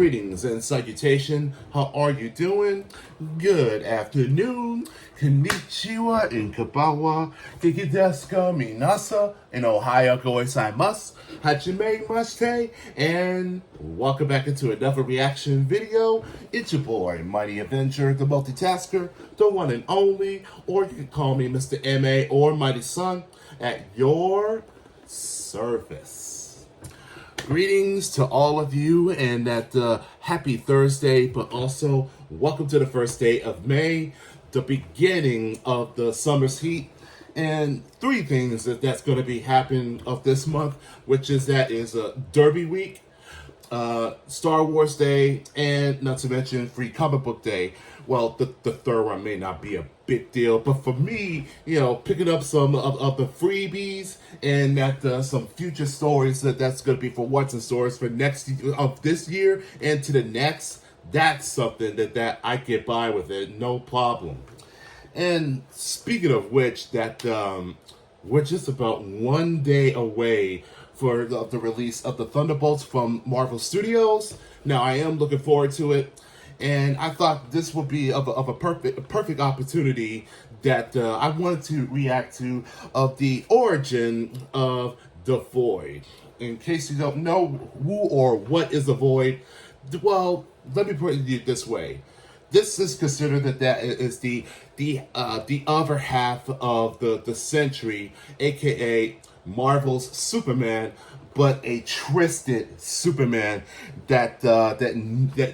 Greetings and salutation. How are you doing? Good afternoon. Konnichiwa in Kabawa. Kiki desu ka minasa. In Ohio gozaimasu. Hajime mashite. And welcome back into another reaction video. It's your boy, Mighty Avenger, the multitasker, the one and only, or you can call me Mr. M.A. or Mighty Son, at your service. Greetings to all of you, and that happy Thursday, but also welcome to the first day of May, the beginning of the summer's heat. And three things that's going to be happening of this month, which is Derby Week, Star Wars Day, and not to mention Free Comic Book Day. Well, the third one may not be a big deal, but for me, picking up some of the freebies and that some future stories that's going to be for what's in stores for next of this year and to the next, that's something that I get by with it, no problem. And speaking of which, we're just about 1 day away for the release of the Thunderbolts from Marvel Studios. Now, I am looking forward to it. And I thought this would be of a perfect opportunity that I wanted to react to of the origin of the Void. In case you don't know who or what is the Void, well, let me put it this way. This is considered that is the other half of the Sentry, aka Marvel's Superman, but a twisted Superman that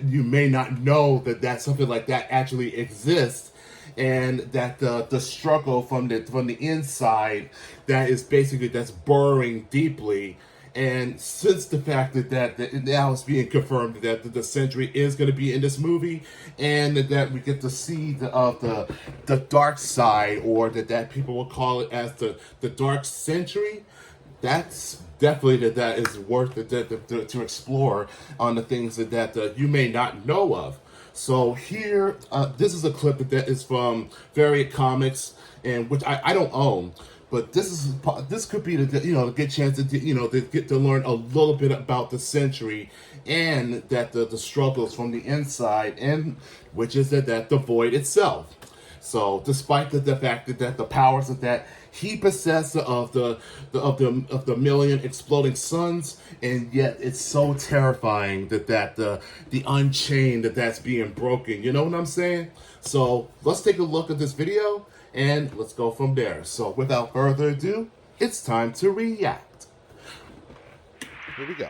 you may not know that something like that actually exists, and that the struggle from the inside that's burrowing deeply. And since the fact that now it's being confirmed that the Sentry is going to be in this movie, and that we get to see the dark side, or that people will call it as the Dark Sentry, that's definitely that is worth it to explore on the things that you may not know of. So here, this is a clip that is from Variant Comics, and which I don't own. But this could be the good chance to get to learn a little bit about the Sentry and that the struggles from the inside, and which is that the Void itself. So despite the fact that the powers that he possesses of the million exploding suns, and yet it's so terrifying that the unchained that's being broken. You know what I'm saying? So let's take a look at this video and let's go from there. So without further ado, it's time to react. Here we go.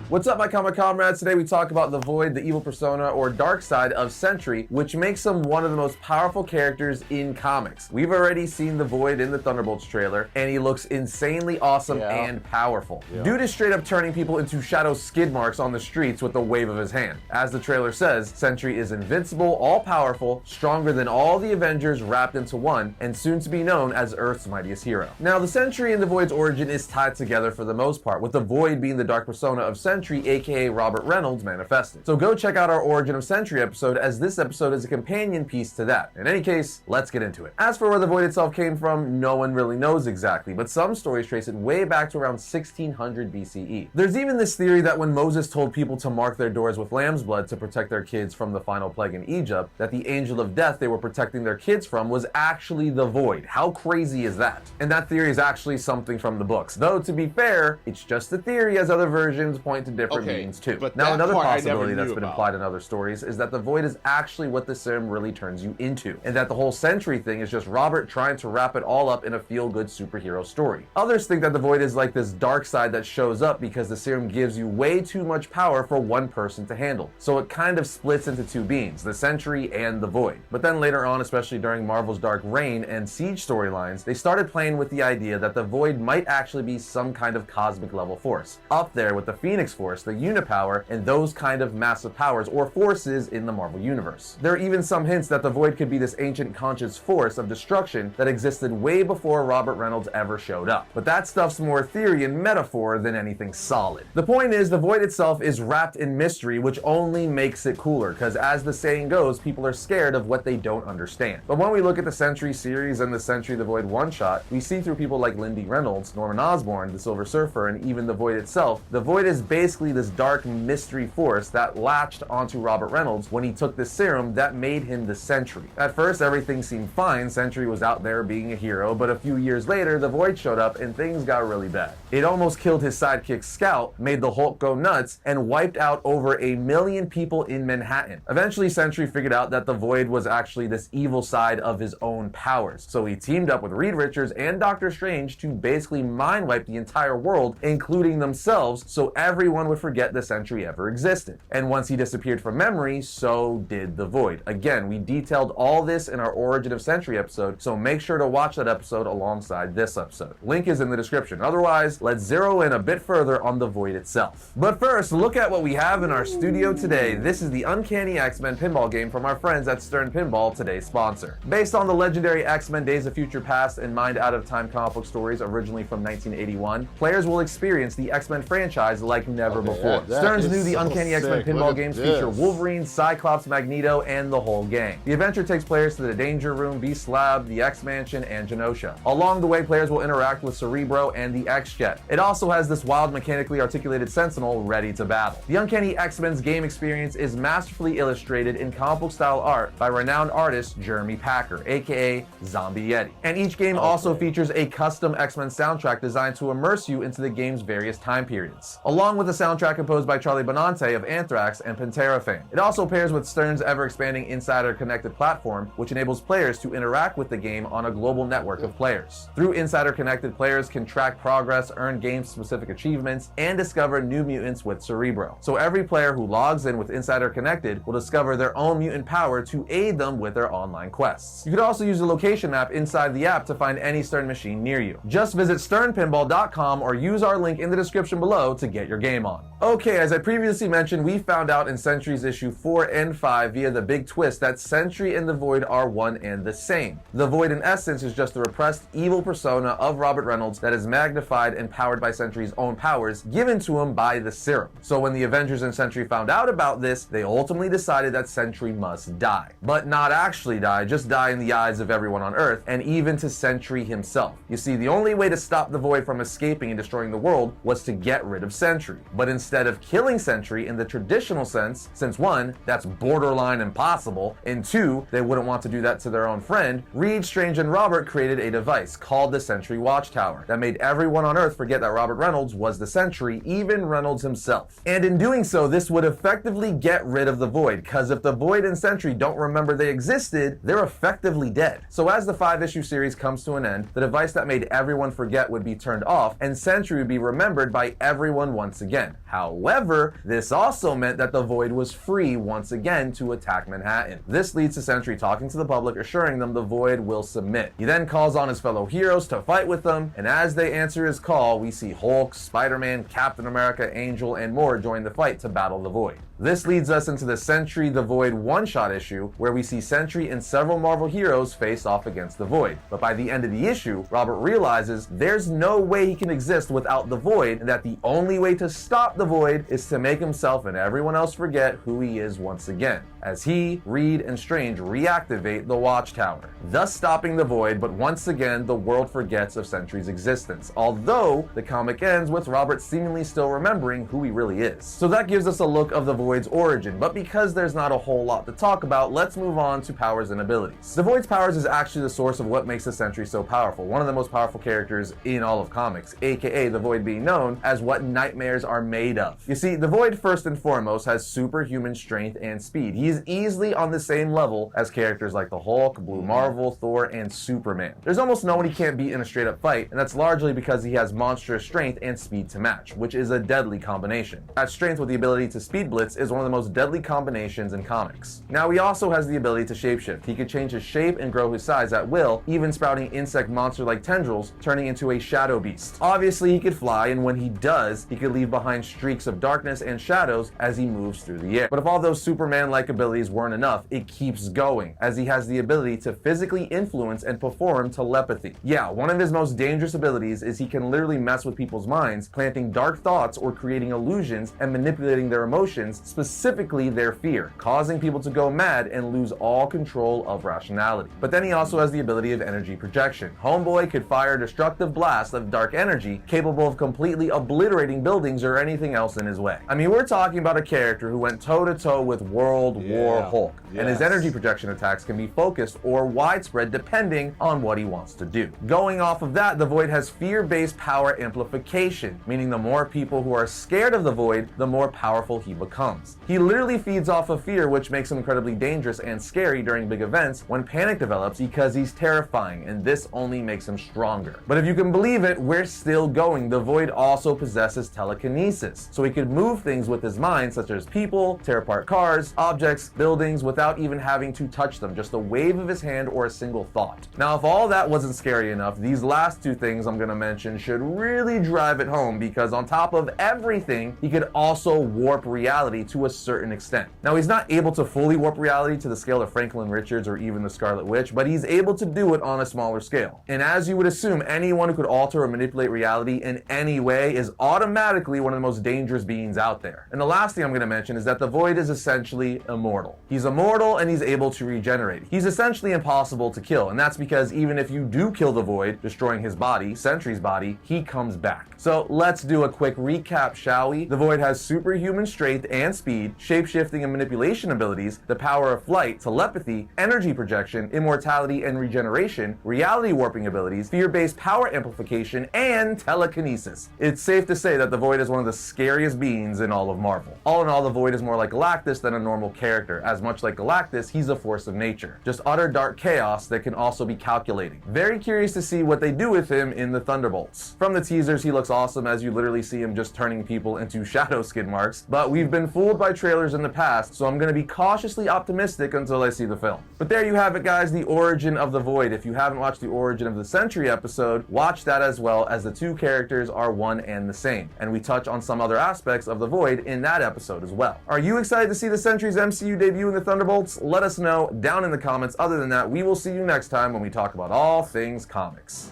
What's up, my comic comrades? Today we talk about the Void, the evil persona or dark side of Sentry, which makes him one of the most powerful characters in comics. We've already seen the Void in the Thunderbolts trailer, and he looks insanely awesome and powerful. Dude is straight up turning people into shadow skid marks on the streets with a wave of his hand. As the trailer says, Sentry is invincible, all-powerful, stronger than all the Avengers wrapped into one, and soon to be known as Earth's mightiest hero. Now, the Sentry and the Void's origin is tied together for the most part, with the Void being the dark persona of Sentry, aka Robert Reynolds, manifested. So go check out our Origin of Sentry episode, as this episode is a companion piece to that. In any case, let's get into it. As for where the Void itself came from, no one really knows exactly, but some stories trace it way back to around 1600 BCE. There's even this theory that when Moses told people to mark their doors with lamb's blood to protect their kids from the final plague in Egypt, that the angel of death they were protecting their kids from was actually the Void. How crazy is that? And that theory is actually something from the books. Though, to be fair, it's just a theory, as other versions point to different meanings too. But now, another possibility that's been implied in other stories is that the Void is actually what the serum really turns you into, and that the whole Sentry thing is just Robert trying to wrap it all up in a feel-good superhero story. Others think that the Void is like this dark side that shows up because the serum gives you way too much power for one person to handle. So it kind of splits into two beings, the Sentry and the Void. But then later on, especially during Marvel's Dark Reign and Siege storylines, they started playing with the idea that the Void might actually be some kind of cosmic level force, up there with the Phoenix Force, the Unipower, and those kind of massive powers or forces in the Marvel Universe. There are even some hints that the Void could be this ancient conscious force of destruction that existed way before Robert Reynolds ever showed up. But that stuff's more theory and metaphor than anything solid. The point is, the Void itself is wrapped in mystery, which only makes it cooler, because as the saying goes, people are scared of what they don't understand. But when we look at the Sentry series and the Sentry the Void one-shot, we see through people like Lindy Reynolds, Norman Osborn, the Silver Surfer, and even the Void itself, the Void is basically this dark mystery force that latched onto Robert Reynolds when he took the serum that made him the Sentry. At first, everything seemed fine. Sentry was out there being a hero, but a few years later, the Void showed up and things got really bad. It almost killed his sidekick Scout, made the Hulk go nuts, and wiped out over 1 million people in Manhattan. Eventually, Sentry figured out that the Void was actually this evil side of his own powers, so he teamed up with Reed Richards and Doctor Strange to basically mind wipe the entire world, including themselves, so everyone would forget the Sentry ever existed. And once he disappeared from memory, so did the Void. Again, we detailed all this in our Origin of Sentry episode, so make sure to watch that episode alongside this episode. Link is in the description. Otherwise, let's zero in a bit further on the Void itself. But first, look at what we have in our studio today. This is the Uncanny X-Men pinball game from our friends at Stern Pinball, today's sponsor. Based on the legendary X-Men Days of Future Past and Mind Out of Time comic book stories originally from 1981, players will experience the X-Men franchise like never before. Stern's knew the Uncanny X-Men pinball games feature Wolverine, Cyclops, Magneto, and the whole gang. The adventure takes players to the Danger Room, Beast Lab, the X-Mansion, and Genosha. Along the way, players will interact with Cerebro and the X-Jet. It also has this wild, mechanically articulated Sentinel ready to battle. The Uncanny X-Men's game experience is masterfully illustrated in comic book style art by renowned artist Jeremy Packer, aka Zombie Yeti. And each game also features a custom X-Men soundtrack designed to immerse you into the game's various time periods, along with a soundtrack composed by Charlie Benante of Anthrax and Pantera fame. It also pairs with Stern's ever-expanding Insider Connected platform, which enables players to interact with the game on a global network of players. Through Insider Connected, players can track progress, earn game-specific achievements, and discover new mutants with Cerebro. So every player who logs in with Insider Connected will discover their own mutant power to aid them with their online quests. You could also use the location map inside the app to find any Stern machine near you. Just visit sternpinball.com or use our link in the description below to get your game on. Okay, as I previously mentioned, we found out in Sentry's issue 4 and 5 via the big twist that Sentry and the Void are one and the same. The Void in essence is just the repressed evil persona of Robert Reynolds that is magnified and powered by Sentry's own powers given to him by the serum. So when the Avengers and Sentry found out about this, they ultimately decided that Sentry must die. But not actually die, just die in the eyes of everyone on Earth, and even to Sentry himself. You see, the only way to stop the Void from escaping and destroying the world was to get rid of Sentry. But instead of killing Sentry in the traditional sense, since 1, that's borderline impossible, and 2, they wouldn't want to do that to their own friend, Reed, Strange, and Robert created a device called the Sentry Watchtower that made everyone on Earth forget that Robert Reynolds was the Sentry, even Reynolds himself. And in doing so, this would effectively get rid of the Void, because if the Void and Sentry don't remember they existed, they're effectively dead. So as the 5-issue series comes to an end, the device that made everyone forget would be turned off, and Sentry would be remembered by everyone once again. However, this also meant that the Void was free once again to attack Manhattan. This leads to Sentry talking to the public, assuring them the Void will submit. He then calls on his fellow heroes to fight with them, and as they answer his call, we see Hulk, Spider-Man, Captain America, Angel, and more join the fight to battle the Void. This leads us into the Sentry the Void one-shot issue, where we see Sentry and several Marvel heroes face off against the Void. But by the end of the issue, Robert realizes there's no way he can exist without the Void, and that the only way to stop the Void is to make himself and everyone else forget who he is once again, as he, Reed, and Strange reactivate the Watchtower, thus stopping the Void. But once again, the world forgets of Sentry's existence, although the comic ends with Robert seemingly still remembering who he really is. So that gives us a look of the Void's origin, but because there's not a whole lot to talk about, let's move on to powers and abilities. The Void's powers is actually the source of what makes the Sentry so powerful, one of the most powerful characters in all of comics, aka the Void being known as what nightmares are made of. You see, the Void first and foremost has superhuman strength and speed. He is easily on the same level as characters like the Hulk, Blue Marvel, Thor, and Superman. There's almost no one he can't beat in a straight up fight, and that's largely because he has monstrous strength and speed to match, which is a deadly combination. That strength with the ability to speed blitz is one of the most deadly combinations in comics. Now, he also has the ability to shapeshift. He could change his shape and grow his size at will, even sprouting insect monster-like tendrils, turning into a shadow beast. Obviously, he could fly, and when he does, he could leave behind streaks of darkness and shadows as he moves through the air. But if all those Superman-like abilities weren't enough, it keeps going, as he has the ability to physically influence and perform telepathy. Yeah, one of his most dangerous abilities is he can literally mess with people's minds, planting dark thoughts or creating illusions and manipulating their emotions, specifically their fear, causing people to go mad and lose all control of rationality. But then he also has the ability of energy projection. Homeboy could fire a destructive blast of dark energy capable of completely obliterating buildings or anything else in his way. I mean, we're talking about a character who went toe-to-toe with World War Hulk, and his energy projection attacks can be focused or widespread depending on what he wants to do. Going off of that, the Void has fear-based power amplification, meaning the more people who are scared of the Void, the more powerful he becomes. He literally feeds off of fear, which makes him incredibly dangerous and scary during big events when panic develops because he's terrifying, and this only makes him stronger. But if you can believe it, we're still going. The Void also possesses telekinesis, so he could move things with his mind, such as people, tear apart cars, objects, buildings, without even having to touch them, just a wave of his hand or a single thought. Now, if all that wasn't scary enough, these last two things I'm going to mention should really drive it home, because on top of everything, he could also warp reality to a certain extent. Now, he's not able to fully warp reality to the scale of Franklin Richards or even the Scarlet Witch, but he's able to do it on a smaller scale. And as you would assume, anyone who could alter or manipulate reality in any way is automatically one of the most dangerous beings out there. And the last thing I'm going to mention is that the Void is essentially immortal. He's immortal and he's able to regenerate. He's essentially impossible to kill, and that's because even if you do kill the Void, destroying his body, Sentry's body, he comes back. So let's do a quick recap, shall we? The Void has superhuman strength and speed, shape-shifting and manipulation abilities, the power of flight, telepathy, energy projection, immortality and regeneration, reality warping abilities, fear-based power amplification, and telekinesis. It's safe to say that the Void is one of the scariest beings in all of Marvel. All in all, the Void is more like Galactus than a normal character. As much like Galactus, he's a force of nature. Just utter dark chaos that can also be calculating. Very curious to see what they do with him in the Thunderbolts. From the teasers, he looks awesome, as you literally see him just turning people into shadow skid marks, but we've been fooled by trailers in the past, so I'm going to be cautiously optimistic until I see the film. But there you have it, guys, the origin of the Void. If you haven't watched the origin of the Sentry episode, watch that as well, as the two characters are one and the same, and we touch on some other aspects of the Void in that episode as well. Are you excited to see the Sentry's MCU debut in the Thunderbolts? Let us know down in the comments. Other than that, we will see you next time when we talk about all things comics.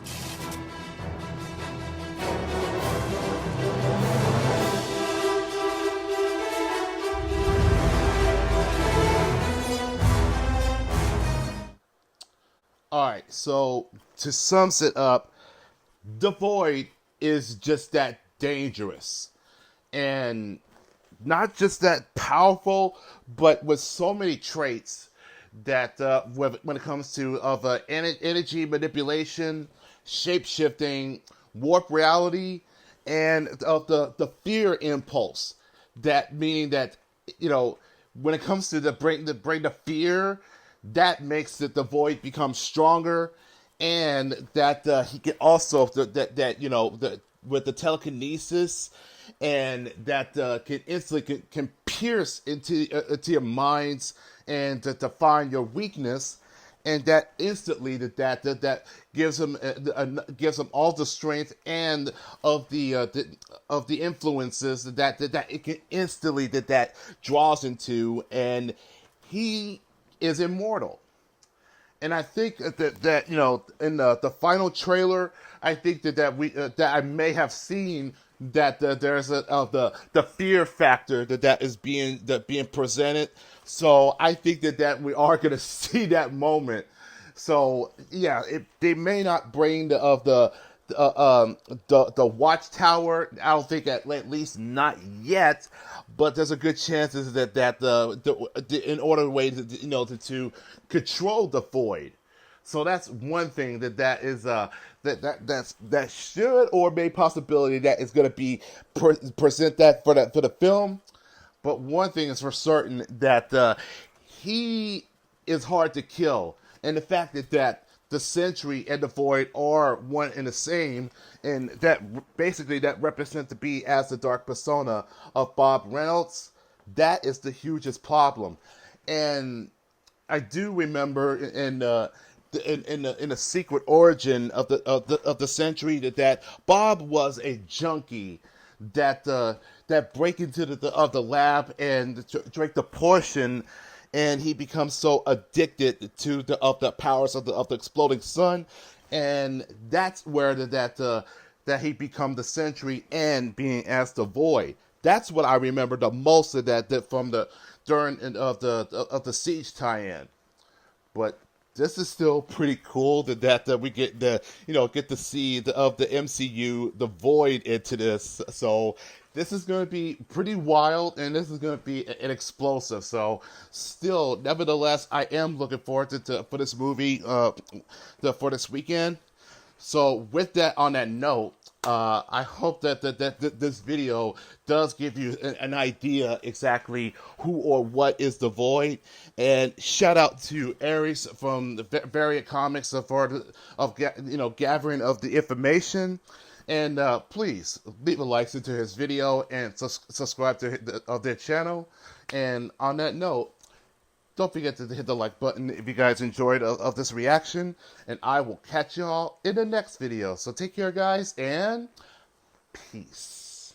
All right, so to sum it up, the Void is just that dangerous, and not just that powerful, but with so many traits that when it comes to energy manipulation, shape shifting, warp reality, and of the fear impulse. That meaning that, you know, when it comes to bring the fear, that makes the Void become stronger, and that he can also with the telekinesis, and that can instantly can pierce into your minds and to find your weakness, and that instantly that gives him all the strength and of the influences that it can instantly that draws into, and he is immortal. And I think that you know, in the final trailer, I think that I may have seen that there's the fear factor that is being presented. So I think that we are going to see that moment. So yeah, they may not bring the watchtower. I don't think at least not yet, but there's a good chance that in order way to control the Void. So that's one thing that is that should or may possibility that is going to be present that for the film. But one thing is for certain, that he is hard to kill, and the fact that the Sentry and the Void are one and the same, and that basically that represents to be as the dark persona of Bob Reynolds, that is the hugest problem. And I do remember in the secret origin of the Sentry that Bob was a junkie that that break into the lab and drink the potion, and he becomes so addicted to the powers of the exploding sun, and that's where that he become the Sentry and being as the Void. That's what I remember the most of that from the during of the Siege tie-in. But this is still pretty cool that we get get to see of the MCU the Void into this. So this is going to be pretty wild, and this is going to be an explosive. So still, nevertheless, I am looking forward for this movie for this weekend. So with that, on that note, I hope that this video does give you an idea exactly who or what is the Void. And shout out to Aries from the Variant Comics gathering of the information. And please leave a like to his video and subscribe to their channel. And on that note, don't forget to hit the like button if you guys enjoyed of this reaction. And I will catch y'all in the next video. So take care, guys, and peace.